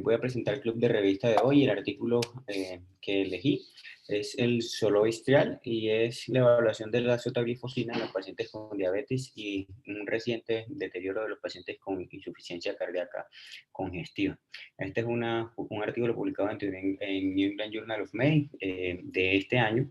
Voy a presentar el club de revista de hoy. El artículo que elegí es el Zoroastrial y es la evaluación de la sotaglifosina en los pacientes con diabetes y un reciente deterioro de los pacientes con insuficiencia cardíaca congestiva. Este es un artículo publicado en New England Journal of Medicine de este año.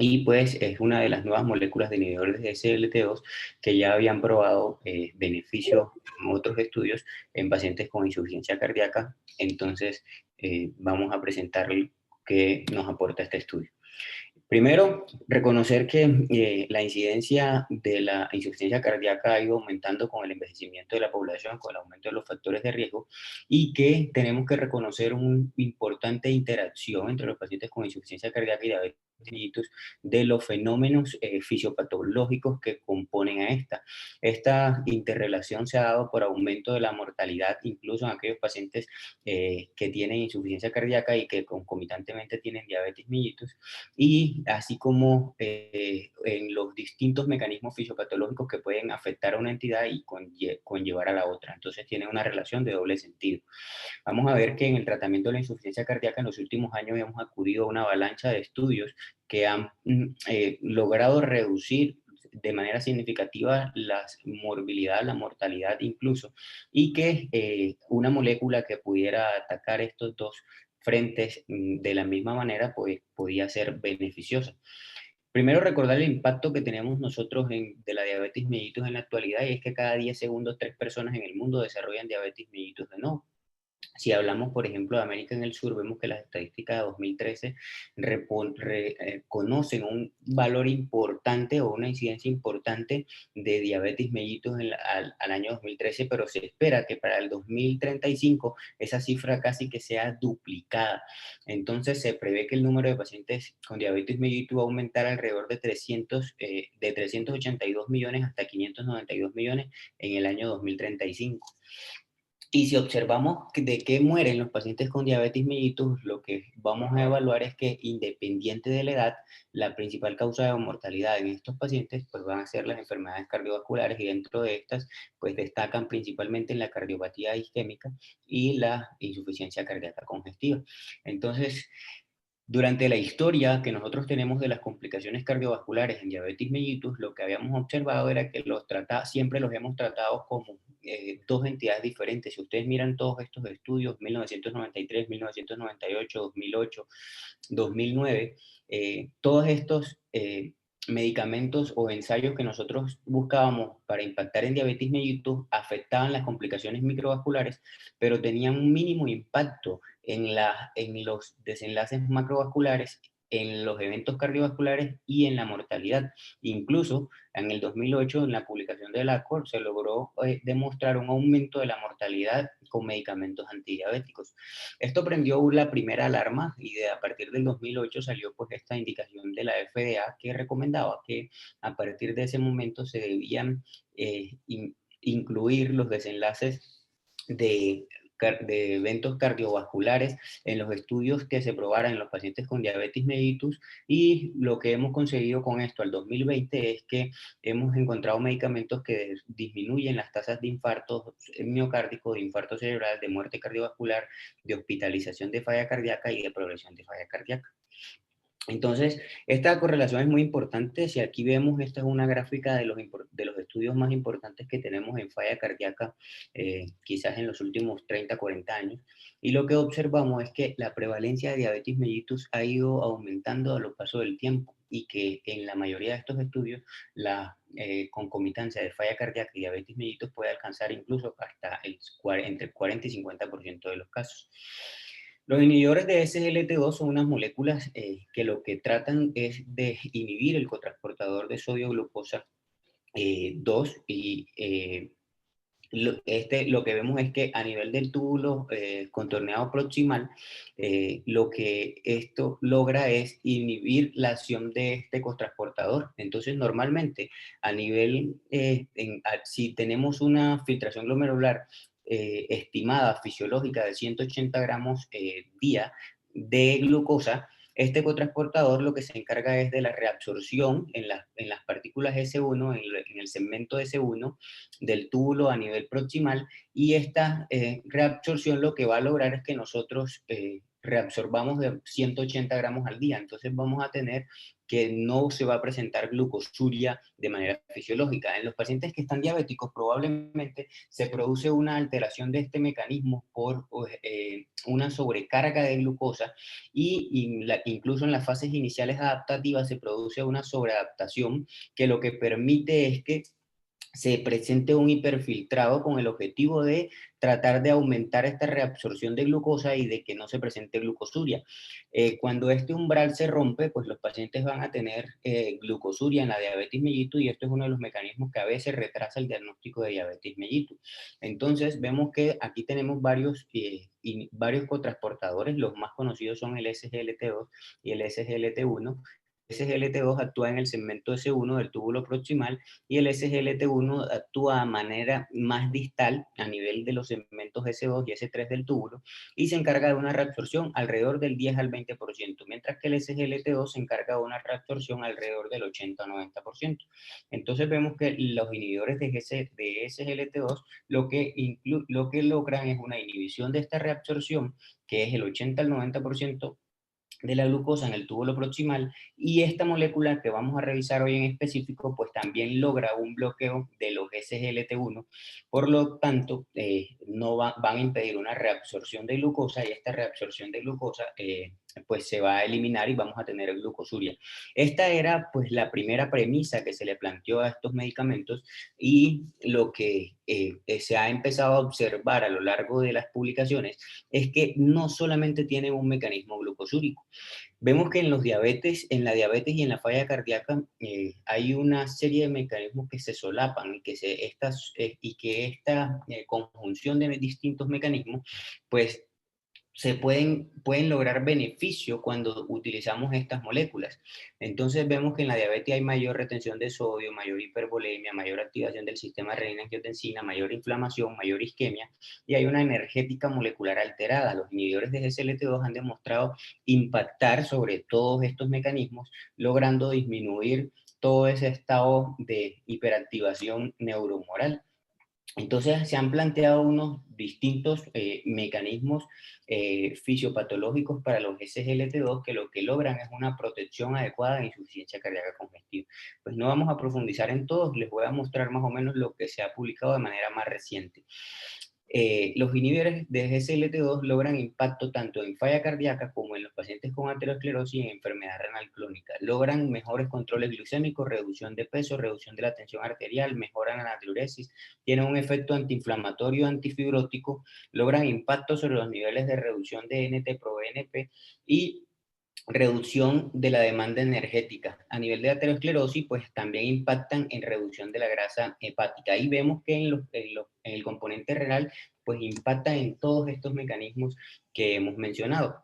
Y pues es una de las nuevas moléculas de inhibidores de SGLT2 que ya habían probado beneficios en otros estudios en pacientes con insuficiencia cardíaca. Entonces, vamos a presentar qué nos aporta este estudio. Primero, reconocer que la incidencia de la insuficiencia cardíaca ha ido aumentando con el envejecimiento de la población, con el aumento de los factores de riesgo, y que tenemos que reconocer una importante interacción entre los pacientes con insuficiencia cardíaca y diabetes mellitus de los fenómenos fisiopatológicos que componen a esta. Esta interrelación se ha dado por aumento de la mortalidad, incluso en aquellos pacientes que tienen insuficiencia cardíaca y que concomitantemente tienen diabetes mellitus, y así como en los distintos mecanismos fisiopatológicos que pueden afectar a una entidad y conllevar a la otra. Entonces tiene una relación de doble sentido. Vamos a ver que en el tratamiento de la insuficiencia cardíaca en los últimos años hemos acudido a una avalancha de estudios que han logrado reducir de manera significativa la morbilidad, la mortalidad incluso, y que una molécula que pudiera atacar estos dos frentes de la misma manera, pues podía ser beneficiosa. Primero, recordar el impacto que tenemos nosotros de la diabetes mellitus en la actualidad, y es que cada 10 segundos 3 personas en el mundo desarrollan diabetes mellitus de nuevo. Si hablamos, por ejemplo, de América en el Sur, vemos que las estadísticas de 2013 conocen un valor importante o una incidencia importante de diabetes mellitus al año 2013, pero se espera que para el 2035 esa cifra casi que sea duplicada. Entonces se prevé que el número de pacientes con diabetes mellitus va a aumentar alrededor de 382 millones hasta 592 millones en el año 2035. Y si observamos de qué mueren los pacientes con diabetes mellitus, lo que vamos a evaluar es que, independiente de la edad, la principal causa de mortalidad en estos pacientes pues van a ser las enfermedades cardiovasculares, y dentro de estas pues destacan principalmente la cardiopatía isquémica y la insuficiencia cardíaca congestiva. Entonces, durante la historia que nosotros tenemos de las complicaciones cardiovasculares en diabetes mellitus, lo que habíamos observado era que siempre los hemos tratado como dos entidades diferentes. Si ustedes miran todos estos estudios, 1993, 1998, 2008, 2009, todos estos medicamentos o ensayos que nosotros buscábamos para impactar en diabetes mellitus afectaban las complicaciones microvasculares, pero tenían un mínimo impacto en los desenlaces macrovasculares, en los eventos cardiovasculares y en la mortalidad. Incluso en el 2008, en la publicación de la COR, se logró demostrar un aumento de la mortalidad con medicamentos antidiabéticos. Esto prendió la primera alarma, y a partir del 2008 salió pues esta indicación de la FDA que recomendaba que a partir de ese momento se debían incluir los desenlaces de eventos cardiovasculares en los estudios que se probaran en los pacientes con diabetes mellitus. Y lo que hemos conseguido con esto al 2020 es que hemos encontrado medicamentos que disminuyen las tasas de infarto miocárdico, de infarto cerebral, de muerte cardiovascular, de hospitalización de falla cardíaca y de progresión de falla cardíaca. Entonces, esta correlación es muy importante. Si aquí vemos, esta es una gráfica de los estudios más importantes que tenemos en falla cardíaca, quizás en los últimos 30, 40 años, y lo que observamos es que la prevalencia de diabetes mellitus ha ido aumentando a lo paso del tiempo, y que en la mayoría de estos estudios la concomitancia de falla cardíaca y diabetes mellitus puede alcanzar incluso hasta entre el 40 y 50% de los casos. Los inhibidores de SGLT2 son unas moléculas que lo que tratan es de inhibir el cotransportador de sodio glucosa 2, y lo que vemos es que a nivel del túbulo contorneado proximal, lo que esto logra es inhibir la acción de este cotransportador. Entonces, normalmente, a nivel, si tenemos una filtración glomerular estimada fisiológica de 180 gramos día de glucosa, Este cotransportador lo que se encarga es de la reabsorción en las partículas S1, en el segmento S1 del túbulo a nivel proximal, y esta reabsorción lo que va a lograr es que nosotros reabsorbamos de 180 gramos al día. Entonces vamos a tener que no se va a presentar glucosuria de manera fisiológica. En los pacientes que están diabéticos probablemente se produce una alteración de este mecanismo por una sobrecarga de glucosa, incluso en las fases iniciales adaptativas se produce una sobreadaptación que lo que permite es que se presente un hiperfiltrado con el objetivo de tratar de aumentar esta reabsorción de glucosa y de que no se presente glucosuria. Cuando este umbral se rompe, pues los pacientes van a tener glucosuria en la diabetes mellitus, y esto es uno de los mecanismos que a veces retrasa el diagnóstico de diabetes mellitus. Entonces vemos que aquí tenemos varios cotransportadores. Los más conocidos son el SGLT2 y el SGLT1. SGLT2 actúa en el segmento S1 del túbulo proximal, y el SGLT1 actúa de manera más distal a nivel de los segmentos S2 y S3 del túbulo, y se encarga de una reabsorción alrededor del 10 al 20%, mientras que el SGLT2 se encarga de una reabsorción alrededor del 80 al 90%. Entonces vemos que los inhibidores de SGLT2 lo que logran es una inhibición de esta reabsorción, que es el 80 al 90% de la glucosa en el túbulo proximal, y esta molécula que vamos a revisar hoy en específico, pues también logra un bloqueo de los SGLT1, por lo tanto, no van a impedir una reabsorción de glucosa, y esta reabsorción de glucosa pues se va a eliminar y vamos a tener glucosuria. Esta era pues la primera premisa que se le planteó a estos medicamentos, y lo que se ha empezado a observar a lo largo de las publicaciones es que no solamente tienen un mecanismo glucosúrico. Vemos que en la diabetes y en la falla cardíaca hay una serie de mecanismos que se solapan, y que esta conjunción de distintos mecanismos, pues pueden lograr beneficio cuando utilizamos estas moléculas. Entonces vemos que en la diabetes hay mayor retención de sodio, mayor hipervolemia, mayor activación del sistema renina-angiotensina, mayor inflamación, mayor isquemia, y hay una energética molecular alterada. Los inhibidores de SLT2 han demostrado impactar sobre todos estos mecanismos, logrando disminuir todo ese estado de hiperactivación neurohumoral. Entonces se han planteado unos distintos mecanismos fisiopatológicos para los SGLT2, que lo que logran es una protección adecuada de insuficiencia cardíaca congestiva. Pues no vamos a profundizar en todos, les voy a mostrar más o menos lo que se ha publicado de manera más reciente. Los inhibidores de SGLT2 logran impacto tanto en falla cardíaca como en los pacientes con aterosclerosis y en enfermedad renal crónica. Logran mejores controles glucémicos, reducción de peso, reducción de la tensión arterial, mejoran la natriuresis, tienen un efecto antiinflamatorio, antifibrótico, logran impacto sobre los niveles de reducción de NT-proBNP y reducción de la demanda energética. A nivel de aterosclerosis, pues también impactan en reducción de la grasa hepática. Ahí vemos que en el componente renal, pues impactan en todos estos mecanismos que hemos mencionado.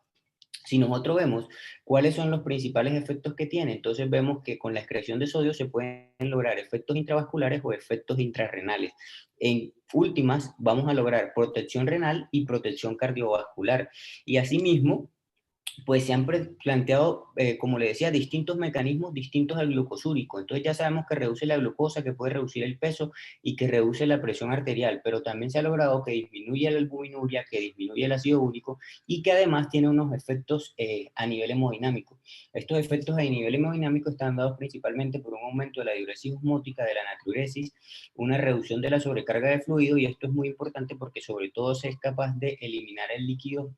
Si nosotros vemos cuáles son los principales efectos que tiene, entonces vemos que con la excreción de sodio se pueden lograr efectos intravasculares o efectos intrarrenales. En últimas, vamos a lograr protección renal y protección cardiovascular. Y asimismo, pues se han planteado, como le decía, distintos mecanismos distintos al glucosúrico. Entonces ya sabemos que reduce la glucosa, que puede reducir el peso y que reduce la presión arterial, pero también se ha logrado que disminuye la albuminuria, que disminuye el ácido úrico, y que además tiene unos efectos a nivel hemodinámico. Estos efectos a nivel hemodinámico están dados principalmente por un aumento de la diuresis osmótica, de la natriuresis, una reducción de la sobrecarga de fluido, y esto es muy importante porque sobre todo se es capaz de eliminar el líquido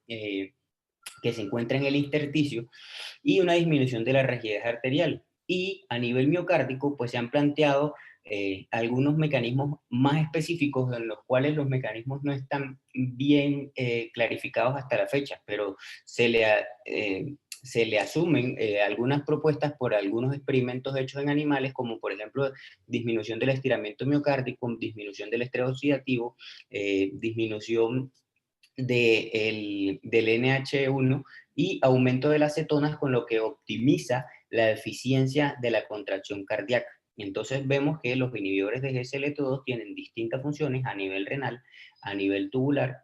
que se encuentra en el intersticio, y una disminución de la rigidez arterial. Y a nivel miocárdico, pues se han planteado algunos mecanismos más específicos, en los cuales los mecanismos no están bien clarificados hasta la fecha, pero se le asumen algunas propuestas por algunos experimentos hechos en animales, como por ejemplo disminución del estiramiento miocárdico, disminución del estrés oxidativo, disminución del NH1 y aumento de las cetonas, con lo que optimiza la eficiencia de la contracción cardíaca. Entonces vemos que los inhibidores de SGLT2 tienen distintas funciones a nivel renal, a nivel tubular,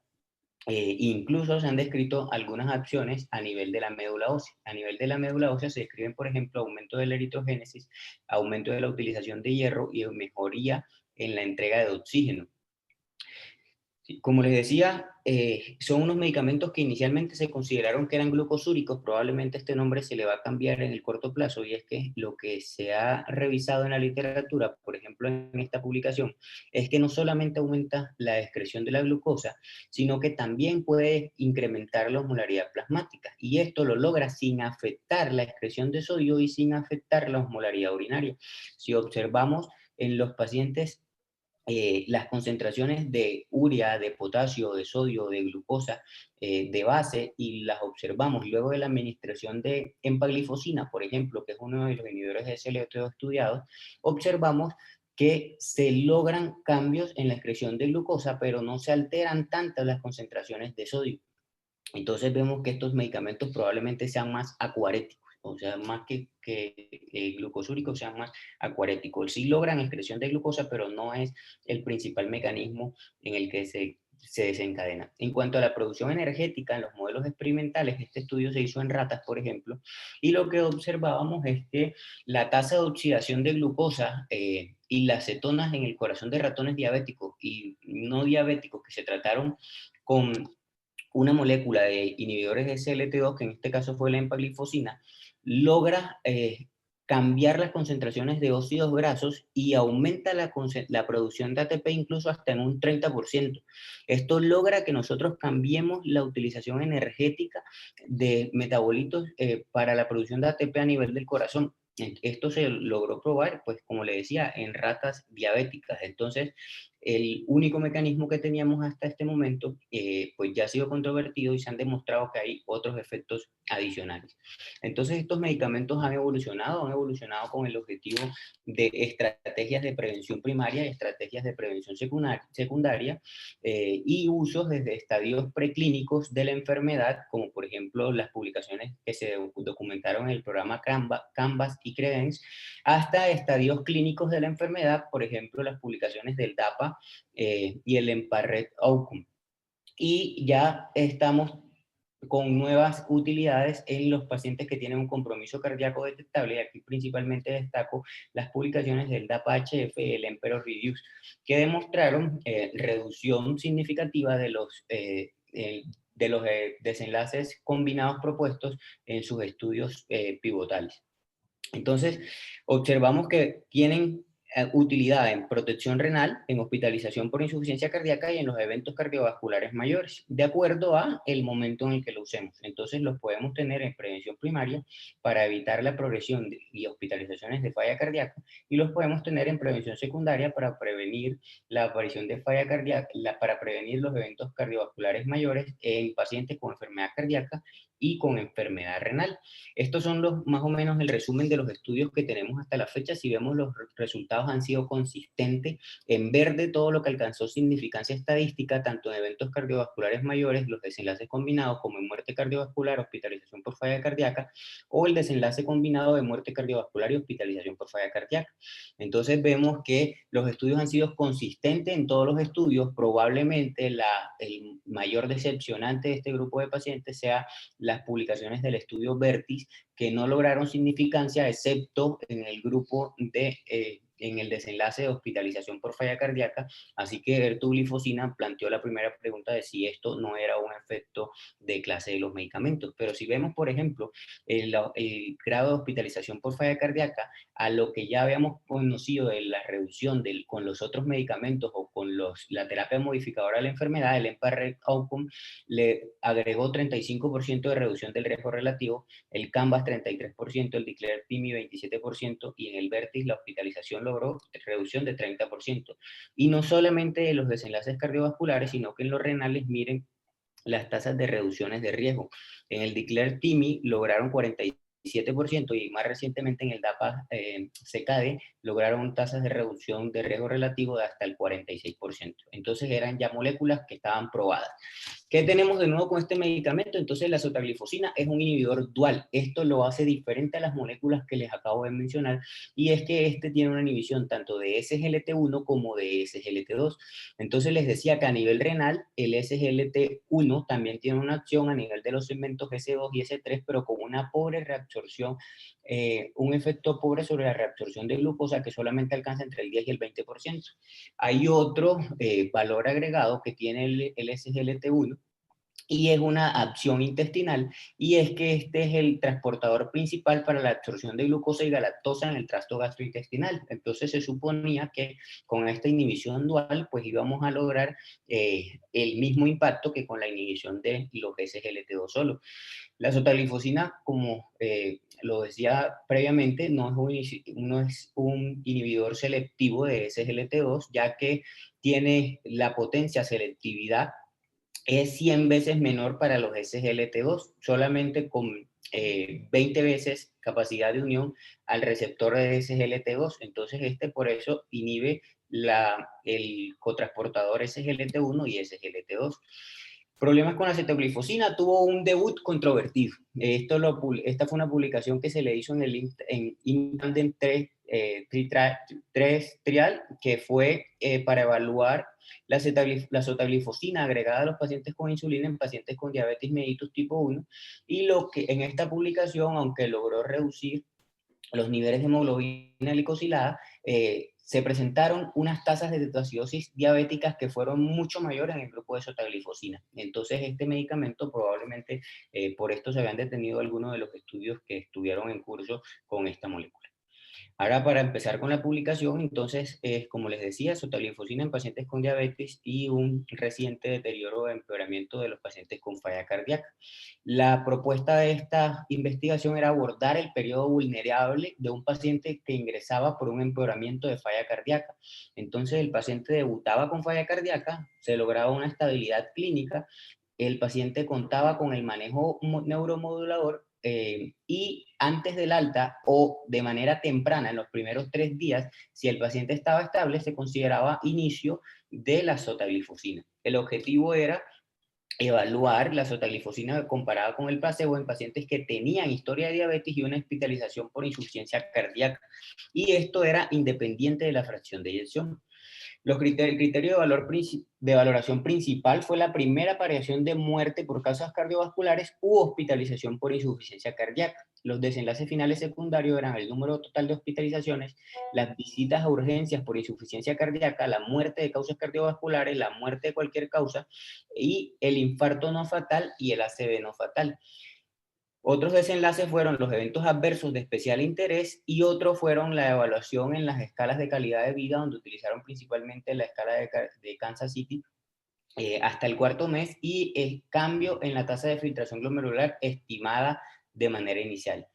Incluso se han descrito algunas acciones a nivel de la médula ósea. A nivel de la médula ósea se describen, por ejemplo, aumento de la eritrogénesis, aumento de la utilización de hierro y mejoría en la entrega de oxígeno. Sí, como les decía, son unos medicamentos que inicialmente se consideraron que eran glucosúricos. Probablemente este nombre se le va a cambiar en el corto plazo, y es que lo que se ha revisado en la literatura, por ejemplo en esta publicación, es que no solamente aumenta la excreción de la glucosa, sino que también puede incrementar la osmolaridad plasmática, y esto lo logra sin afectar la excreción de sodio y sin afectar la osmolaridad urinaria. Si observamos en los pacientes las concentraciones de urea, de potasio, de sodio, de glucosa, de base, y las observamos luego de la administración de empaglifosina, por ejemplo, que es uno de los inhibidores de SLO2 estudiados, observamos que se logran cambios en la excreción de glucosa, pero no se alteran tantas las concentraciones de sodio. Entonces vemos que estos medicamentos probablemente sean más acuaréticos, o sea, más que glucosúricos, sean más acuaréticos. Sí logran excreción de glucosa, pero no es el principal mecanismo en el que se desencadena. En cuanto a la producción energética en los modelos experimentales, este estudio se hizo en ratas, por ejemplo, y lo que observábamos es que la tasa de oxidación de glucosa y las cetonas en el corazón de ratones diabéticos y no diabéticos que se trataron con una molécula de inhibidores de SLT2, que en este caso fue la empaglifosina, logra cambiar las concentraciones de óxidos grasos y aumenta la producción de ATP incluso hasta en un 30%. Esto logra que nosotros cambiemos la utilización energética de metabolitos para la producción de ATP a nivel del corazón. Esto se logró probar, pues como le decía, en ratas diabéticas. Entonces, el único mecanismo que teníamos hasta este momento, pues ya ha sido controvertido y se han demostrado que hay otros efectos adicionales. Entonces, estos medicamentos han evolucionado con el objetivo de estrategias de prevención primaria y estrategias de prevención secundaria, y usos desde estadios preclínicos de la enfermedad, como por ejemplo las publicaciones que se documentaron en el programa Canvas y Credence, hasta estadios clínicos de la enfermedad, por ejemplo las publicaciones del DAPA y el EMPA-RED Outcome. Y ya estamos con nuevas utilidades en los pacientes que tienen un compromiso cardíaco detectable, y aquí principalmente destaco las publicaciones del DAPA-HF y el Emperor Reduce, que demostraron reducción significativa de los desenlaces combinados propuestos en sus estudios pivotales. Entonces, observamos que tienen utilidad en protección renal, en hospitalización por insuficiencia cardíaca y en los eventos cardiovasculares mayores, de acuerdo a el momento en el que lo usemos. Entonces, los podemos tener en prevención primaria para evitar la progresión y hospitalizaciones de falla cardíaca, y los podemos tener en prevención secundaria para prevenir la aparición de falla cardíaca, para prevenir los eventos cardiovasculares mayores en pacientes con enfermedad cardíaca y con enfermedad renal. Estos son más o menos el resumen de los estudios que tenemos hasta la fecha. Si vemos, los resultados han sido consistentes. En verde, todo lo que alcanzó significancia estadística, tanto en eventos cardiovasculares mayores, los desenlaces combinados, como en muerte cardiovascular, hospitalización por falla cardíaca, o el desenlace combinado de muerte cardiovascular y hospitalización por falla cardíaca. Entonces vemos que los estudios han sido consistentes en todos los estudios. Probablemente el mayor decepcionante de este grupo de pacientes sea las publicaciones del estudio Vertis, que no lograron significancia excepto en el grupo en el desenlace de hospitalización por falla cardíaca. Así que ertuglifosina planteó la primera pregunta de si esto no era un efecto de clase de los medicamentos. Pero si vemos, por ejemplo, el grado de hospitalización por falla cardíaca, a lo que ya habíamos conocido de la reducción con los otros medicamentos o con la terapia modificadora de la enfermedad, el EMPA-RED Outcome le agregó 35% de reducción del riesgo relativo, el Canvas 33%, el Declare-TIMI 27%, y en el Vertis la hospitalización logró reducción de 30%. Y no solamente de los desenlaces cardiovasculares, sino que en los renales, miren las tasas de reducciones de riesgo. En el Declare-TIMI lograron 47%, y más recientemente en el DAPA-CKD lograron tasas de reducción de riesgo relativo de hasta el 46%. Entonces eran ya moléculas que estaban probadas. ¿Qué tenemos de nuevo con este medicamento? Entonces la sotaglifosina es un inhibidor dual. Esto lo hace diferente a las moléculas que les acabo de mencionar, y es que este tiene una inhibición tanto de SGLT1 como de SGLT2. Entonces les decía que a nivel renal, el SGLT1 también tiene una acción a nivel de los segmentos S2 y S3, pero con una pobre reabsorción, un efecto pobre sobre la reabsorción de glucosa que solamente alcanza entre el 10 y el 20%. Hay otro valor agregado que tiene el SGLT1, y es una acción intestinal, y es que este es el transportador principal para la absorción de glucosa y galactosa en el tracto gastrointestinal. Entonces se suponía que con esta inhibición dual pues íbamos a lograr el mismo impacto que con la inhibición de los SGLT2 solo. La sotaglifosina, como lo decía previamente, no es un inhibidor selectivo de SGLT2, ya que tiene la potencia selectividad es 100 veces menor para los SGLT2, solamente con 20 veces capacidad de unión al receptor de SGLT2. Entonces, este por eso inhibe el cotransportador SGLT1 y SGLT2. Problemas con la acetoglifosina, tuvo un debut controvertido. Esta fue una publicación que se le hizo en Independent 3 Trial, que fue para evaluar la sotaglifosina agregada a los pacientes con insulina en pacientes con diabetes mellitus tipo 1, y lo que en esta publicación, aunque logró reducir los niveles de hemoglobina glicosilada, se presentaron unas tasas de cetoacidosis diabéticas que fueron mucho mayores en el grupo de sotaglifosina. Entonces, este medicamento probablemente por esto se habían detenido algunos de los estudios que estuvieron en curso con esta molécula. Ahora, para empezar con la publicación, entonces, como les decía, sotaglifosina en pacientes con diabetes y un reciente deterioro o empeoramiento de los pacientes con falla cardíaca. La propuesta de esta investigación era abordar el periodo vulnerable de un paciente que ingresaba por un empeoramiento de falla cardíaca. Entonces, el paciente debutaba con falla cardíaca, se lograba una estabilidad clínica, el paciente contaba con el manejo neuromodulador, y antes del alta o de manera temprana, en los primeros 3 días, si el paciente estaba estable, se consideraba inicio de la sotaglifosina. El objetivo era evaluar la sotaglifosina comparada con el placebo en pacientes que tenían historia de diabetes y una hospitalización por insuficiencia cardíaca. Y esto era independiente de la fracción de eyección. El criterio de valoración principal fue la primera aparición de muerte por causas cardiovasculares u hospitalización por insuficiencia cardíaca. Los desenlaces finales secundarios eran el número total de hospitalizaciones, las visitas a urgencias por insuficiencia cardíaca, la muerte de causas cardiovasculares, la muerte de cualquier causa, y el infarto no fatal y el ACV no fatal. Otros desenlaces fueron los eventos adversos de especial interés, y otros fueron la evaluación en las escalas de calidad de vida, donde utilizaron principalmente la escala de Kansas City hasta el cuarto mes, y el cambio en la tasa de filtración glomerular estimada de manera inicial.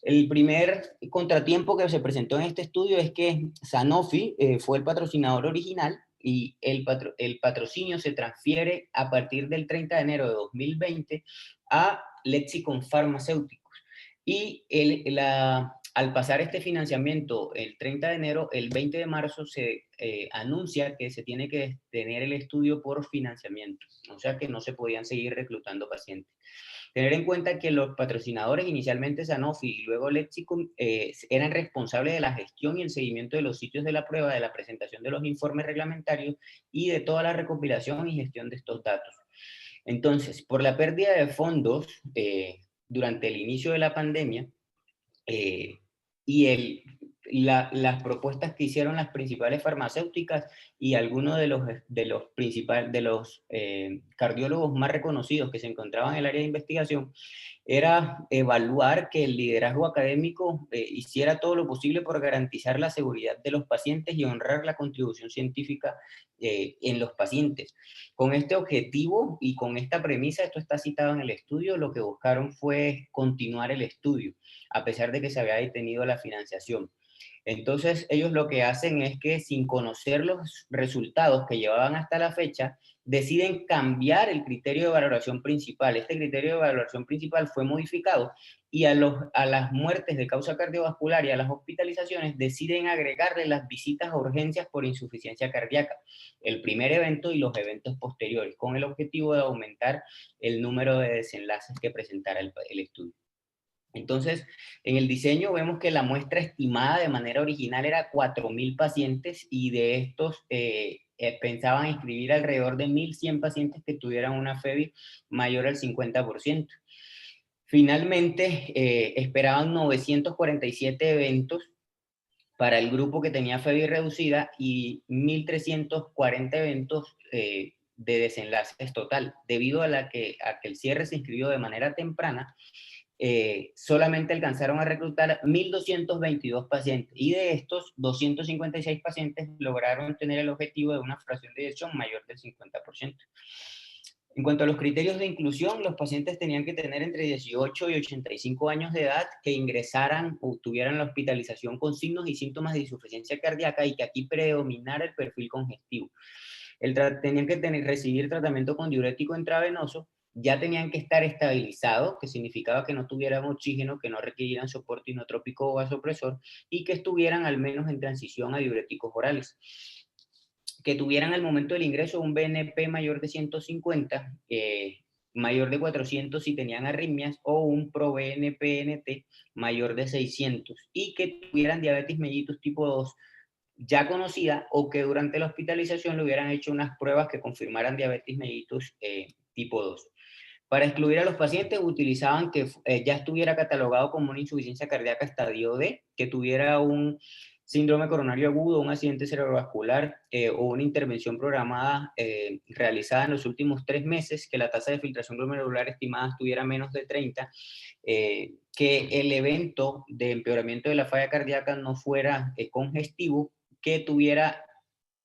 El primer contratiempo que se presentó en este estudio es que Sanofi fue el patrocinador original, y el patrocinio se transfiere a partir del 30 de enero de 2020 a Lexicon Farmacéuticos. Y al pasar este financiamiento el 30 de enero, el 20 de marzo se anuncia que se tiene que detener el estudio por financiamiento, o sea que no se podían seguir reclutando pacientes. Tener en cuenta que los patrocinadores, inicialmente Sanofi y luego Lexicon, eran responsables de la gestión y el seguimiento de los sitios de la prueba, de la presentación de los informes reglamentarios y de toda la recopilación y gestión de estos datos. Entonces, por la pérdida de fondos durante el inicio de la pandemia, eh, y las propuestas que hicieron las principales farmacéuticas y algunos de los cardiólogos más reconocidos que se encontraban en el área de investigación, era evaluar que el liderazgo académico hiciera todo lo posible por garantizar la seguridad de los pacientes y honrar la contribución científica en los pacientes. Con este objetivo y con esta premisa, esto está citado en el estudio, lo que buscaron fue continuar el estudio, a pesar de que se había detenido la financiación. Entonces, ellos lo que hacen es que sin conocer los resultados que llevaban hasta la fecha, deciden cambiar el criterio de valoración principal. Este criterio de valoración principal fue modificado y a las muertes de causa cardiovascular y a las hospitalizaciones deciden agregarle las visitas a urgencias por insuficiencia cardíaca, el primer evento y los eventos posteriores, con el objetivo de aumentar el número de desenlaces que presentara el estudio. Entonces, en el diseño vemos que la muestra estimada de manera original era 4.000 pacientes y de estos pensaban inscribir alrededor de 1.100 pacientes que tuvieran una FEBI mayor al 50%. Finalmente, esperaban 947 eventos para el grupo que tenía FEBI reducida y 1.340 eventos de desenlaces total, debido a que el cierre se inscribió de manera temprana. Solamente alcanzaron a reclutar 1.222 pacientes y de estos 256 pacientes lograron tener el objetivo de una fracción de eyección mayor del 50%. En cuanto a los criterios de inclusión, los pacientes tenían que tener entre 18 y 85 años de edad, que ingresaran o tuvieran la hospitalización con signos y síntomas de insuficiencia cardíaca y que aquí predominara el perfil congestivo. Tenían que recibir tratamiento con diurético intravenoso, ya tenían que estar estabilizados, que significaba que no tuvieran oxígeno, que no requirieran soporte inotrópico o vasopresor y que estuvieran al menos en transición a diuréticos orales. Que tuvieran al momento del ingreso un BNP mayor de 150, mayor de 400 si tenían arritmias, o un ProBNP-NT mayor de 600, y que tuvieran diabetes mellitus tipo 2 ya conocida, o que durante la hospitalización le hubieran hecho unas pruebas que confirmaran diabetes mellitus tipo 2. Para excluir a los pacientes utilizaban que ya estuviera catalogado como una insuficiencia cardíaca estadio D, que tuviera un síndrome coronario agudo, un accidente cerebrovascular o una intervención programada realizada en los últimos 3 meses, que la tasa de filtración glomerular estimada estuviera menos de 30, que el evento de empeoramiento de la falla cardíaca no fuera congestivo, que tuviera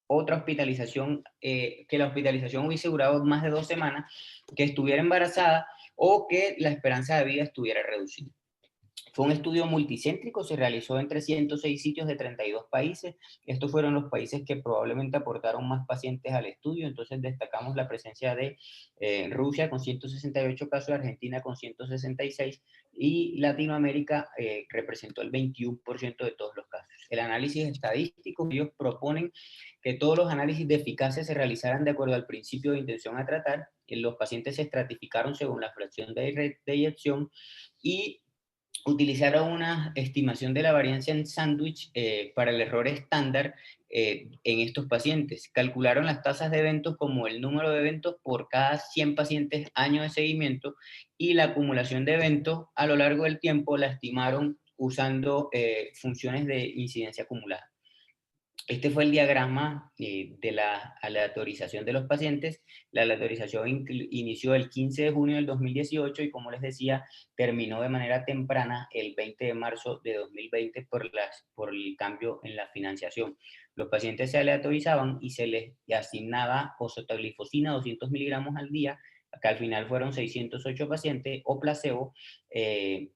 otra hospitalización, que la hospitalización hubiese durado más de 2 semanas, que estuviera embarazada o que la esperanza de vida estuviera reducida. Fue un estudio multicéntrico, se realizó en 306 sitios de 32 países. Estos fueron los países que probablemente aportaron más pacientes al estudio, entonces destacamos la presencia de Rusia con 168 casos, Argentina con 166 y Latinoamérica representó el 21% de todos los casos. El análisis estadístico, ellos proponen que todos los análisis de eficacia se realizaran de acuerdo al principio de intención a tratar. Los pacientes se estratificaron según la fracción de eyección y utilizaron una estimación de la varianza en sándwich para el error estándar en estos pacientes. Calcularon las tasas de eventos como el número de eventos por cada 100 pacientes año de seguimiento y la acumulación de eventos a lo largo del tiempo la estimaron usando funciones de incidencia acumulada. Este fue el diagrama de la aleatorización de los pacientes. La aleatorización inició el 15 de junio del 2018 y, como les decía, terminó de manera temprana el 20 de marzo de 2020 por el cambio en la financiación. Los pacientes se aleatorizaban y se les asignaba osotaglifosina 200 miligramos al día, que al final fueron 608 pacientes, o placebo, que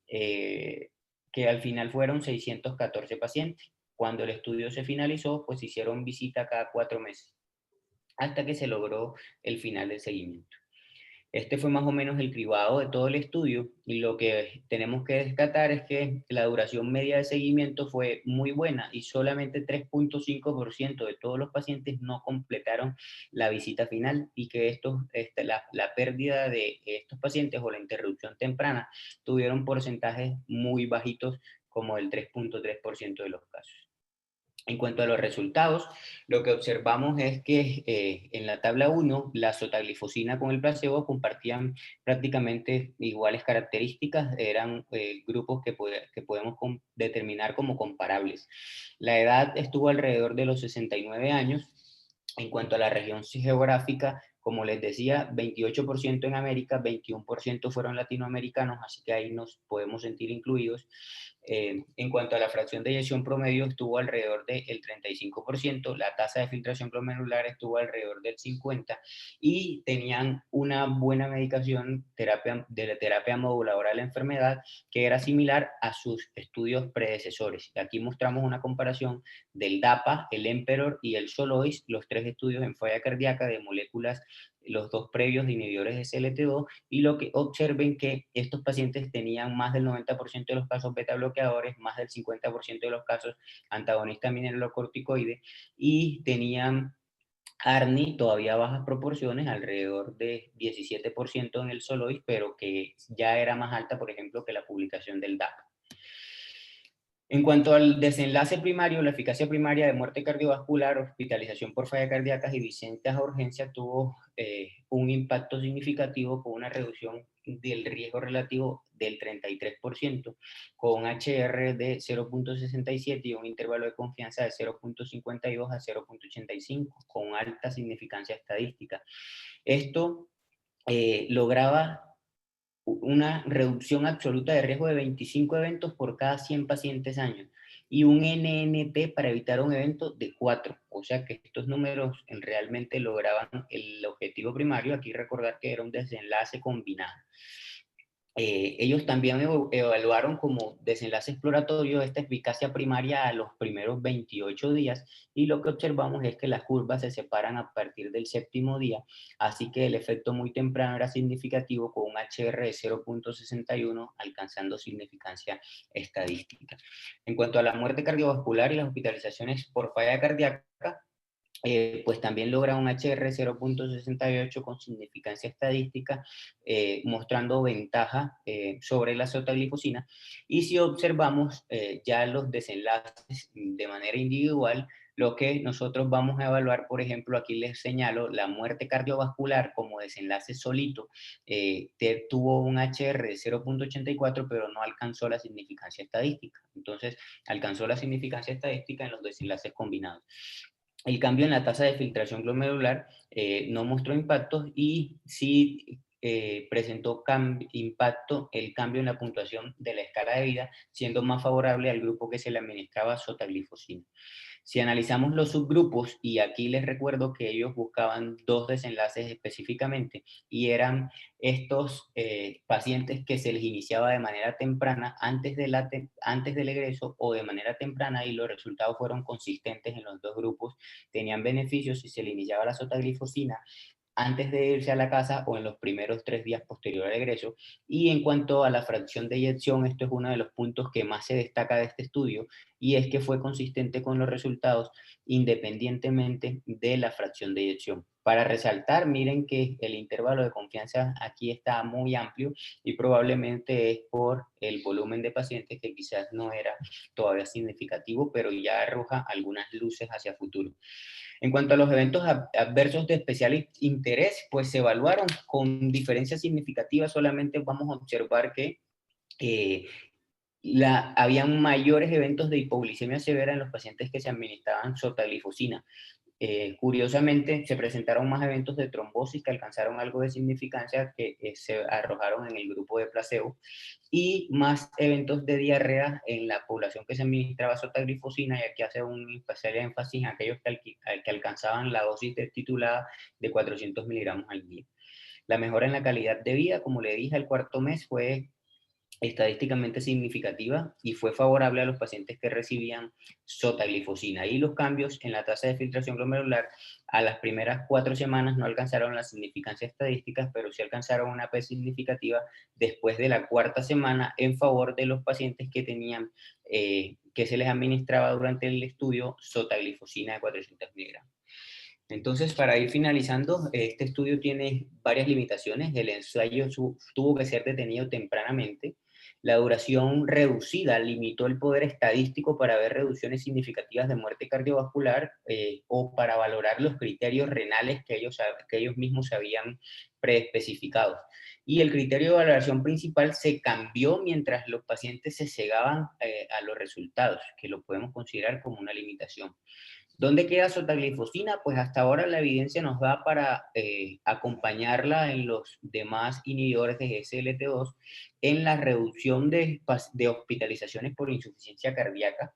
al final fueron 614 pacientes. Cuando el estudio se finalizó, pues hicieron visita cada 4 meses, hasta que se logró el final del seguimiento. Este fue más o menos el cribado de todo el estudio y lo que tenemos que descartar es que la duración media de seguimiento fue muy buena y solamente 3.5% de todos los pacientes no completaron la visita final y que la pérdida de estos pacientes o la interrupción temprana tuvieron porcentajes muy bajitos como el 3.3% de los casos. En cuanto a los resultados, lo que observamos es que en la tabla 1, la sotaglifosina con el placebo compartían prácticamente iguales características, eran grupos que podemos determinar como comparables. La edad estuvo alrededor de los 69 años. En cuanto a la región geográfica, Como les decía, 28% en América, 21% fueron latinoamericanos, así que ahí nos podemos sentir incluidos. En cuanto a la fracción de eyección promedio, estuvo alrededor del 35%, la tasa de filtración glomerular estuvo alrededor del 50%, y tenían una buena medicación de la terapia moduladora de la enfermedad, que era similar a sus estudios predecesores. Y aquí mostramos una comparación del DAPA, el Emperor y el Soloist, los tres estudios en falla cardíaca de moléculas, los dos previos de inhibidores de SLT2, y lo que observen que estos pacientes tenían más del 90% de los casos beta bloqueadores, más del 50% de los casos antagonistas mineralocorticoides, y tenían ARNI todavía bajas proporciones, alrededor de 17% en el Soloist, pero que ya era más alta, por ejemplo, que la publicación del DAPA. En cuanto al desenlace primario, la eficacia primaria de muerte cardiovascular, hospitalización por falla cardíaca y visitas a urgencia tuvo un impacto significativo con una reducción del riesgo relativo del 33%, con un HR de 0.67 y un intervalo de confianza de 0.52 a 0.85, con alta significancia estadística. Esto lograba una reducción absoluta de riesgo de 25 eventos por cada 100 pacientes años y un NNT para evitar un evento de 4. O sea que estos números realmente lograban el objetivo primario. Aquí recordar que era un desenlace combinado. Ellos también evaluaron como desenlace exploratorio esta eficacia primaria a los primeros 28 días, y lo que observamos es que las curvas se separan a partir del séptimo día, así que el efecto muy temprano era significativo con un HR de 0.61 alcanzando significancia estadística. En cuanto a la muerte cardiovascular y las hospitalizaciones por falla cardíaca, pues también logra un HR 0.68 con significancia estadística, mostrando ventaja sobre la sotaglifosina. Y si observamos ya los desenlaces de manera individual, lo que nosotros vamos a evaluar, por ejemplo, aquí les señalo la muerte cardiovascular como desenlace solito, tuvo un HR de 0.84, pero no alcanzó la significancia estadística. Entonces, alcanzó la significancia estadística en los desenlaces combinados. El cambio en la tasa de filtración glomerular no mostró impactos, y sí presentó impacto el cambio en la puntuación de la escala de vida, siendo más favorable al grupo que se le administraba sotaglifosina. Si analizamos los subgrupos, y aquí les recuerdo que ellos buscaban dos desenlaces específicamente, y eran estos pacientes que se les iniciaba de manera temprana antes del egreso o de manera temprana, y los resultados fueron consistentes en los dos grupos. Tenían beneficios si se le iniciaba la sotaglifosina antes de irse a la casa o en los primeros 3 días posterior al egreso. Y en cuanto a la fracción de eyección, esto es uno de los puntos que más se destaca de este estudio, y es que fue consistente con los resultados independientemente de la fracción de eyección. Para resaltar, miren que el intervalo de confianza aquí está muy amplio, y probablemente es por el volumen de pacientes que quizás no era todavía significativo, pero ya arroja algunas luces hacia futuro. En cuanto a los eventos adversos de especial interés, pues se evaluaron con diferencias significativas. Solamente vamos a observar que eh, habían mayores eventos de hipoglicemia severa en los pacientes que se administraban sotaglifosina. Curiosamente, se presentaron más eventos de trombosis que alcanzaron algo de significancia, que se arrojaron en el grupo de placebo, y más eventos de diarrea en la población que se administraba sotaglifosina, y aquí hace un especial énfasis en aquellos que alcanzaban la dosis titulada de 400 miligramos al día. La mejora en la calidad de vida, como le dije, al cuarto mes fue estadísticamente significativa y fue favorable a los pacientes que recibían sotaglifosina. Y los cambios en la tasa de filtración glomerular a las primeras 4 semanas no alcanzaron las significancias estadísticas, pero sí alcanzaron una P significativa después de la 4ª semana en favor de los pacientes que tenían, que se les administraba durante el estudio sotaglifosina de 400 miligramos. Entonces, para ir finalizando, este estudio tiene varias limitaciones. El ensayo tuvo que ser detenido tempranamente. La duración reducida limitó el poder estadístico para ver reducciones significativas de muerte cardiovascular, o para valorar los criterios renales que ellos mismos se habían preespecificado. Y el criterio de valoración principal se cambió mientras los pacientes se cegaban a los resultados, que lo podemos considerar como una limitación. ¿Dónde queda sotaglifosina? Pues hasta ahora la evidencia nos da para acompañarla en los demás inhibidores de SLT2 en la reducción de hospitalizaciones por insuficiencia cardíaca,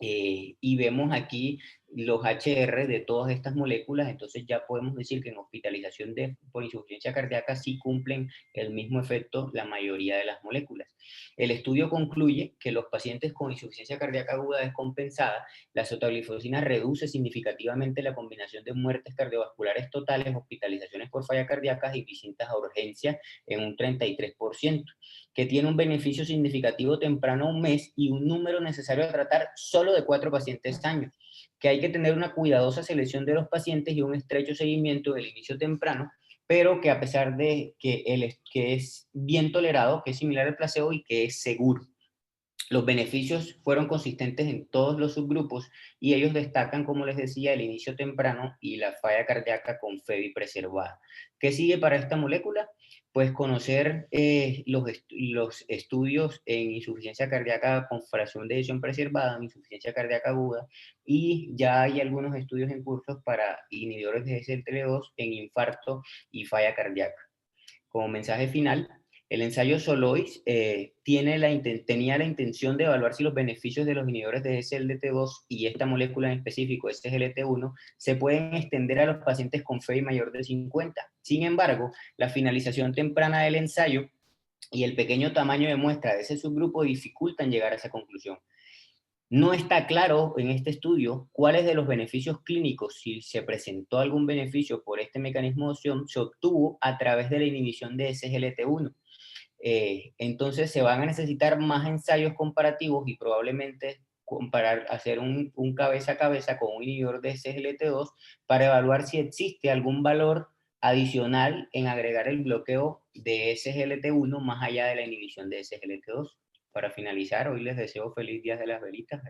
y vemos aquí los HR de todas estas moléculas, entonces ya podemos decir que en hospitalización por insuficiencia cardíaca sí cumplen el mismo efecto la mayoría de las moléculas. El estudio concluye que los pacientes con insuficiencia cardíaca aguda descompensada, la sotaglifosina reduce significativamente la combinación de muertes cardiovasculares totales, hospitalizaciones por falla cardíaca y visitas a urgencias en un 33%, que tiene un beneficio significativo temprano a un mes y un número necesario de tratar solo de 4 pacientes año, que hay que tener una cuidadosa selección de los pacientes y un estrecho seguimiento del inicio temprano, pero que a pesar de que es bien tolerado, que es similar al placebo y que es seguro. Los beneficios fueron consistentes en todos los subgrupos y ellos destacan, como les decía, el inicio temprano y la falla cardíaca con FEBI preservada. ¿Qué sigue para esta molécula? Pues conocer los estudios en insuficiencia cardíaca con fracción de eyección preservada, en insuficiencia cardíaca aguda, y ya hay algunos estudios en cursos para inhibidores de SGLT2 en infarto y falla cardíaca. Como mensaje final, el ensayo Solois tenía la intención de evaluar si los beneficios de los inhibidores de SGLT2 y esta molécula en específico, SGLT1, se pueden extender a los pacientes con FEI mayor de 50. Sin embargo, la finalización temprana del ensayo y el pequeño tamaño de muestra de ese subgrupo dificultan llegar a esa conclusión. No está claro en este estudio cuáles de los beneficios clínicos, si se presentó algún beneficio por este mecanismo de acción, se obtuvo a través de la inhibición de SGLT1. Entonces se van a necesitar más ensayos comparativos y probablemente hacer un cabeza a cabeza con un inhibidor de SGLT2 para evaluar si existe algún valor adicional en agregar el bloqueo de SGLT1 más allá de la inhibición de SGLT2. Para finalizar, hoy les deseo feliz Día de las Velitas.